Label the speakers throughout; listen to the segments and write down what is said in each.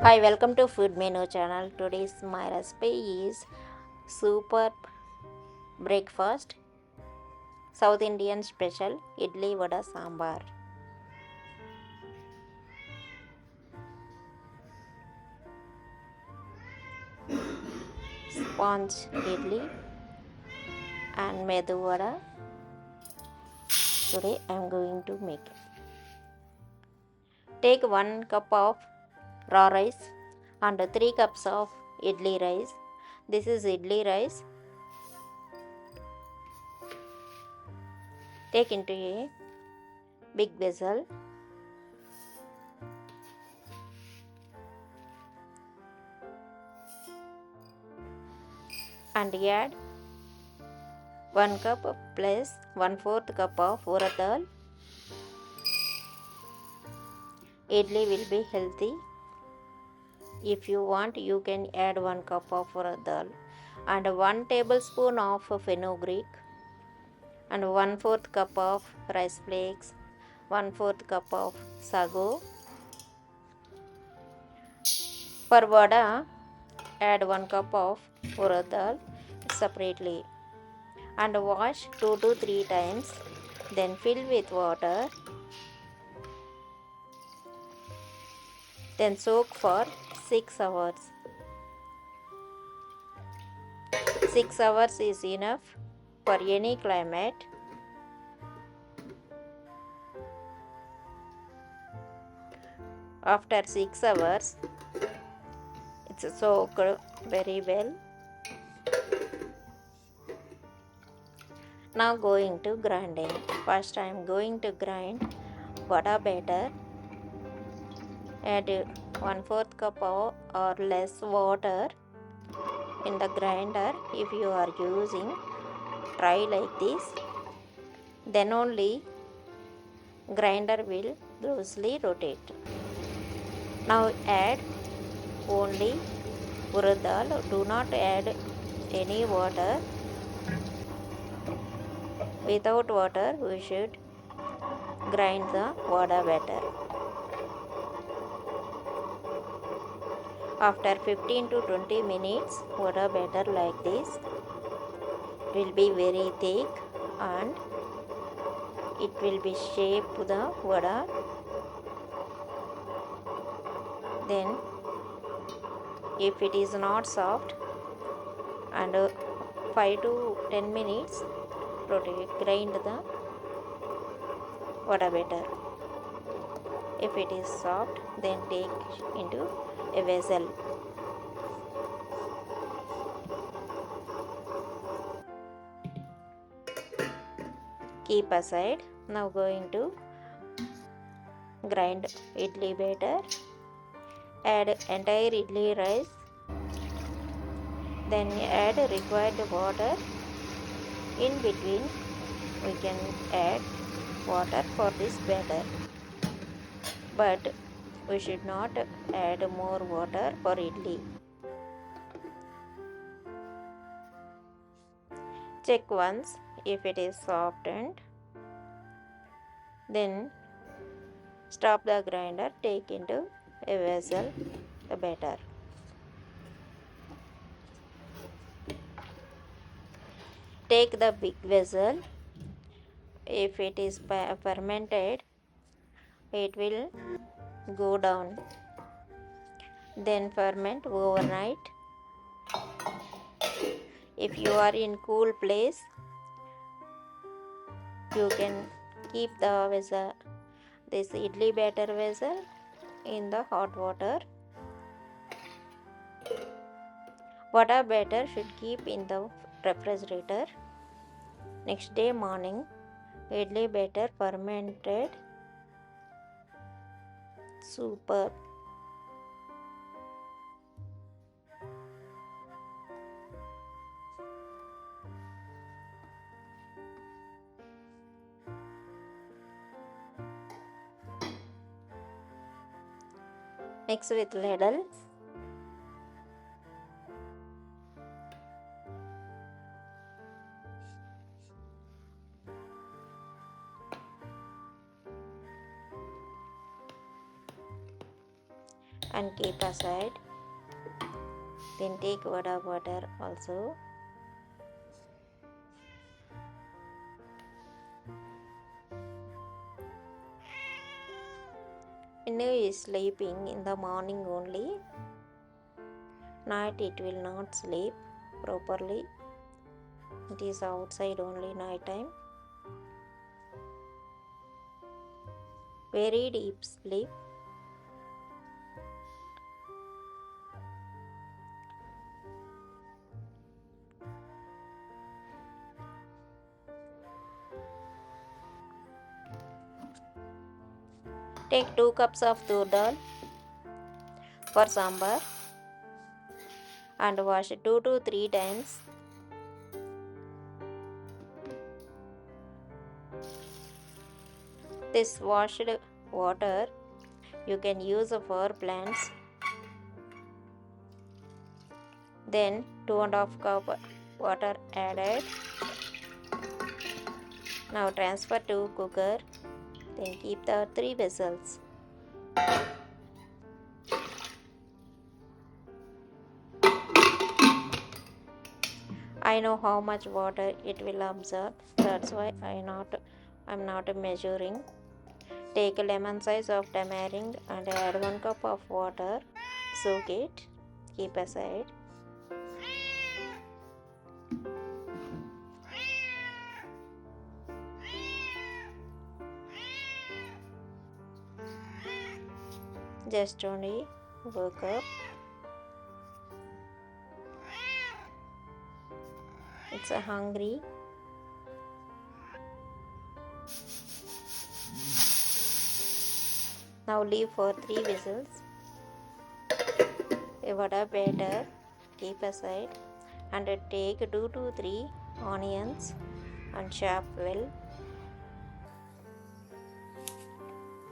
Speaker 1: Hi, welcome to Food Menu channel. Today's my recipe is super breakfast South Indian special Idly Vada Sambar. Sponge idli and medu vada. Today I am going to make it. Take 1 cup of raw rice and 3 cups of idli rice. This is idli rice. Take into a big vessel and add 1 cup plus 1/4 cup of urad dal. Idli will be healthy. If you want, you can add 1 cup of urad dal and 1 tablespoon of fenugreek and 1/4 cup of rice flakes, 1/4 cup of sago. For vada, add 1 cup of urad dal separately and wash 2 to 3 times. Then fill with water. Then soak for 6 hours. 6 hours is enough for any climate. After 6 hours, it's soaked very well. Now going to grinding. First I am going to grind vada batter. Add 1/4 cup or less water in the grinder. If you are using dry like this, then only grinder will loosely rotate. Now add only urad dal. Do not add any water. Without water, we should grind the vada batter. After 15 to 20 minutes, vada batter like this will be very thick and it will be shaped the vada. Then if it is not soft, and 5 to 10 minutes grind the vada batter. If it is soft, then take into a vessel. Keep aside. Now going to grind idli batter. Add entire idli rice. Then add required water. In between, we can add water for this batter, but we should not add more water for idli. Check once if it is softened. Then stop the grinder, take into a vessel the batter. Take the big vessel. If it is fermented, it will go down. Then ferment overnight. If you are in cool place, you can keep the vessel, this idli batter vessel, in the hot water. Vada batter should keep in the refrigerator. Next day morning, idli batter fermented. Super. Mix with ladle. and keep aside. Then take vada butter also. Minnu is sleeping in the morning only. Night it will not sleep properly. It is outside only night time. Very deep sleep. Take 2 cups of tur dal for sambar and wash 2 to 3 times. This washed water you can use for plants. Then 2.5 cup water added. Now transfer to cooker. Then keep the 3 vessels. I know how much water it will absorb. That's why I'm not measuring. Take a lemon size of tamarind and add 1 cup of water. Soak it. Keep aside. Just only woke up. It's hungry. Now leave for 3 whistles. A vada batter, keep aside, and take 2 to 3 onions and chop well.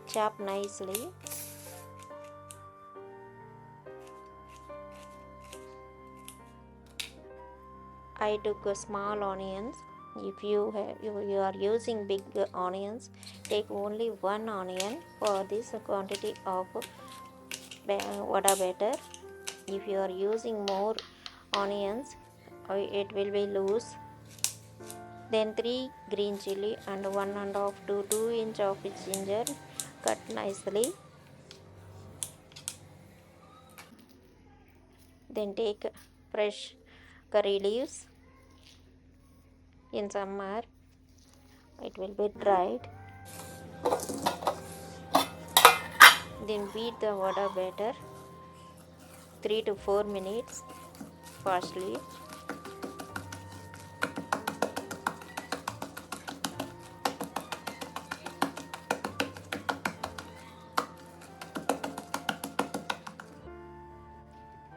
Speaker 1: Chop nicely. I took small onions. If you are using big onions, take only 1 onion for this quantity of vada batter. If you are using more onions, it will be loose. Then 3 green chili and 1.5 to 2 inch of ginger cut nicely. Then take fresh curry leaves. In summer it will be dried. Then beat the vada batter 3 to 4 minutes fastly.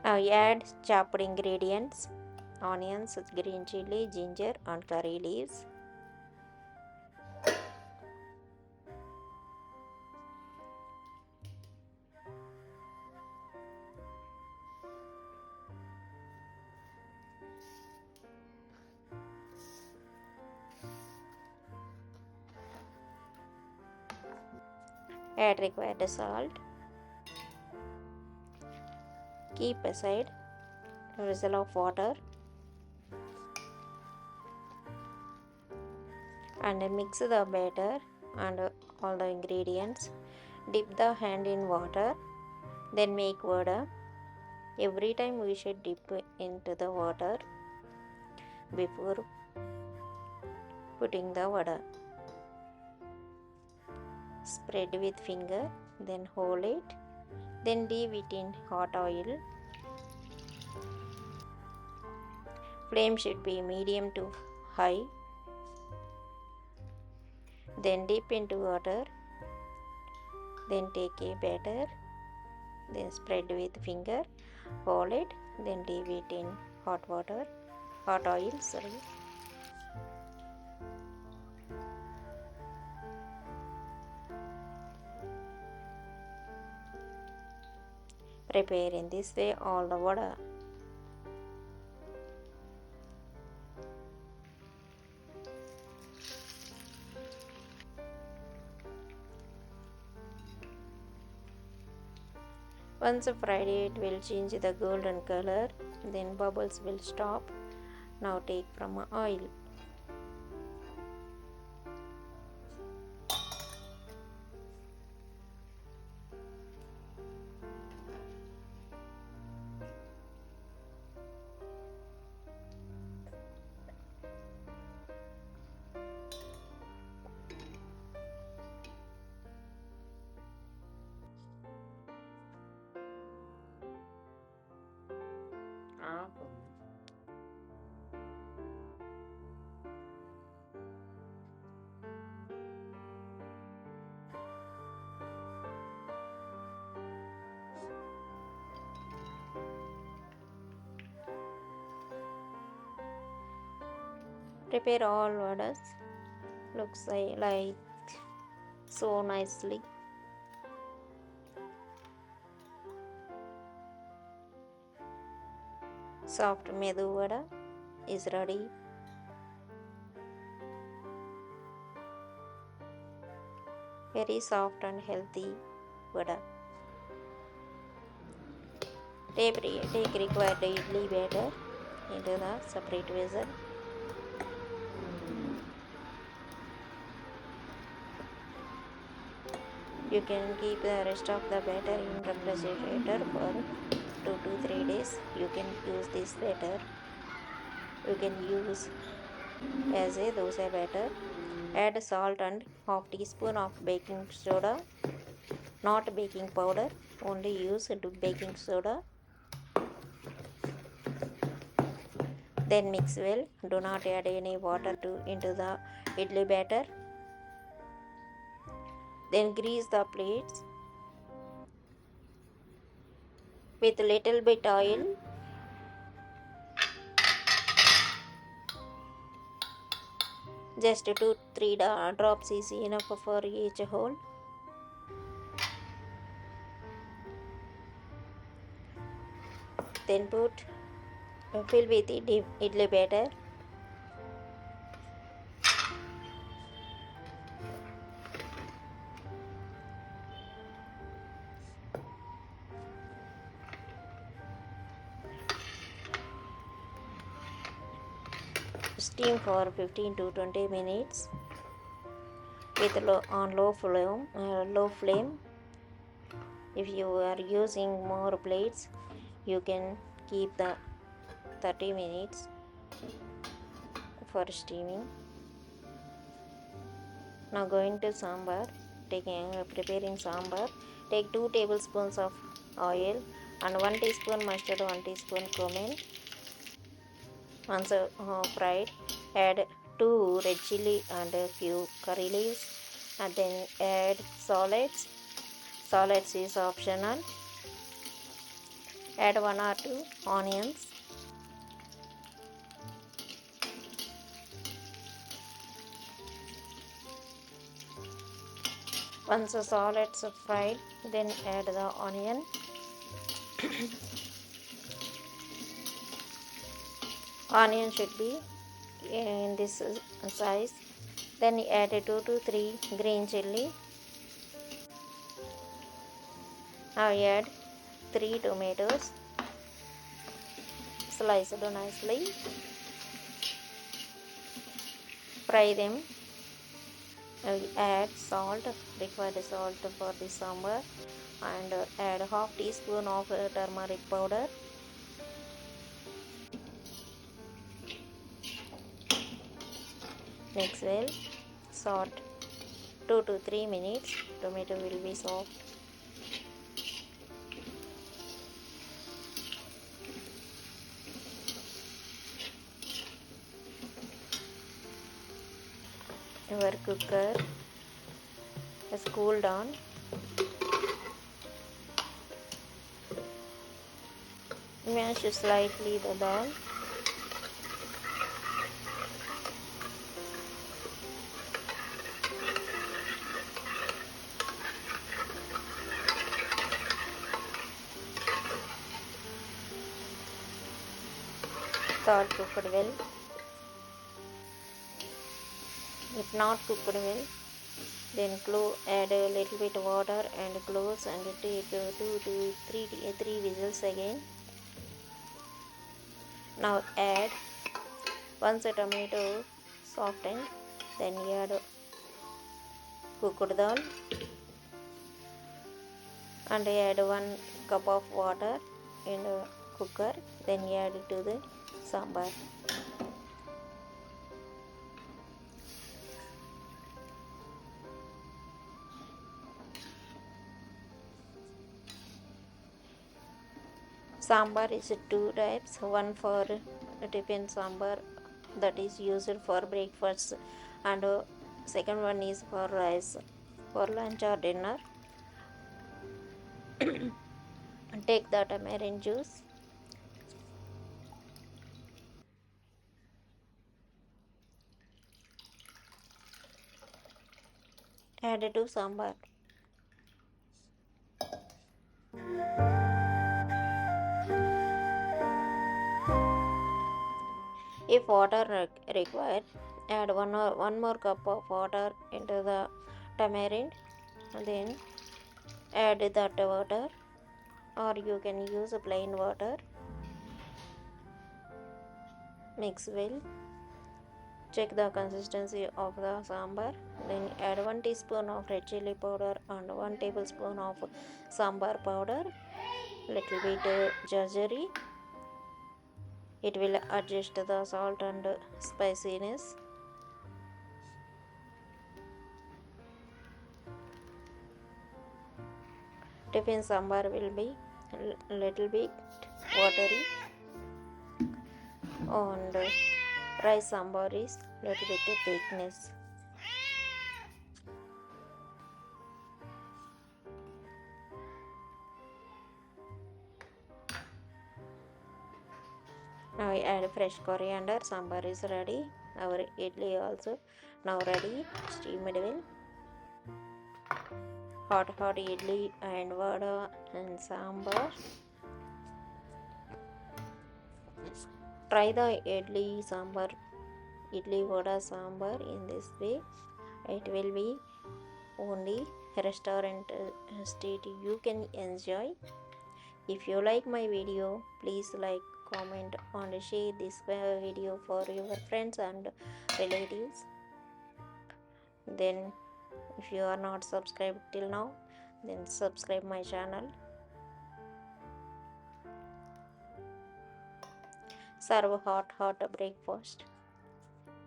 Speaker 1: Now add chopped ingredients: onions, green chili, ginger and curry leaves. Add required salt. Keep aside a vessel of water and mix the batter and all the ingredients. Dip the hand in water, then make vada. Every time we should dip into the water before putting the vada. Spread with finger, then hold it, then leave it in hot oil. Flame should be medium to high. Then dip into water, then take a batter, then spread with finger, hold it, then leave it in hot oil. Prepare in this way all the vada. Once fried, it will change the golden color, then bubbles will stop. Now take from oil. Prepare all vadas. Looks like so nicely. Soft medu vada is ready. Very soft and healthy vada. Take required idli batter into the separate vessel. You can keep the rest of the batter in refrigerator for 2 to 3 days. You can use this batter. You can use as a dosa batter. Add salt and half teaspoon of baking soda, not baking powder. Only use baking soda. Then mix well. Do not add any water into the idli batter. Then grease the plates with little bit oil. Just 2-3 drops is enough for each hole. Then fill with idli batter. Steam for 15 to 20 minutes with low flame. If you are using more plates, you can keep the 30 minutes for steaming. Now going to sambar. Preparing sambar. Take 2 tablespoons of oil and 1 teaspoon mustard, 1 teaspoon cumin. Once fried, add 2 red chili and a few curry leaves, and then add salads. Salads is optional. Add 1 or 2 onions. Once the salads are fried, then add the onion. Onion should be in this size. Then add 2 to 3 green chili. Now add 3 tomatoes, sliced nicely. Fry them. Add salt, required salt for the sambar, and add half teaspoon of turmeric powder. Mix well. Salt 2 to 3 minutes. Tomato will be soft. Your cooker has cooled down. Mash slightly the dal. Dal cooked well. If not cooked well, Then add a little bit water and close and take 2 to 3 whistles again. Now add, once a tomato softened, then add cooked dal and add 1 cup of water in a cooker, then add it to the sambar. Sambar is 2 types, one for tiffin sambar that is used for breakfast, and second one is for rice for lunch or dinner. Take the tamarind juice, add it to sambar. If water required, add one more cup of water into the tamarind, then add that water, or you can use plain water. Mix well. Check the consistency of the sambar. Then add 1 teaspoon of red chili powder and 1 tablespoon of sambar powder. Little bit jajari. It will adjust the salt and spiciness. Tiffin sambar will be little bit watery, and rice sambar is little bit thickness. Now I add fresh coriander. Sambar is ready. Our idli also now ready. Steamed well. Hot idli and vada and sambar. Try the idli vada sambar in this way. It will be only restaurant state you can enjoy. If you like my video, please like, comment and share this video for your friends and relatives. Then if you are not subscribed till now, then subscribe my channel. Serve hot breakfast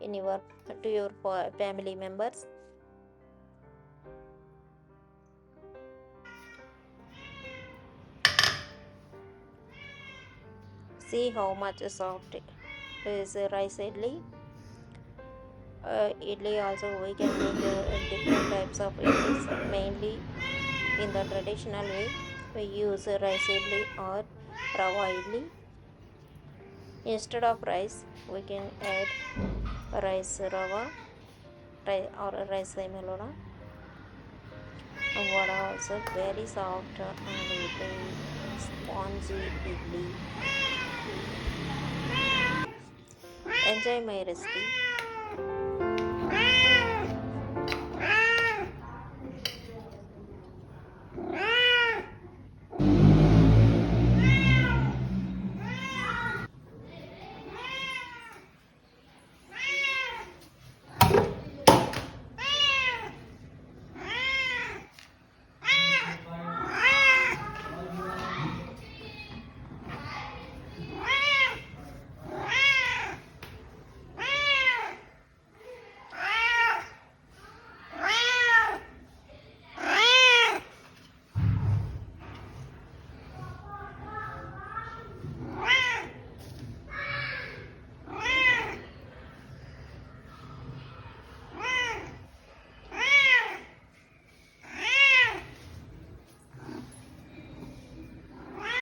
Speaker 1: to your family members. See how much soft is rice idli. Idli also we can make different types of idlis. Mainly in the traditional way, we use rice idli or rava idli. Instead of rice, we can add rice rava or rice semelona. Vada also very soft and very spongy idli. Enjoy my recipe.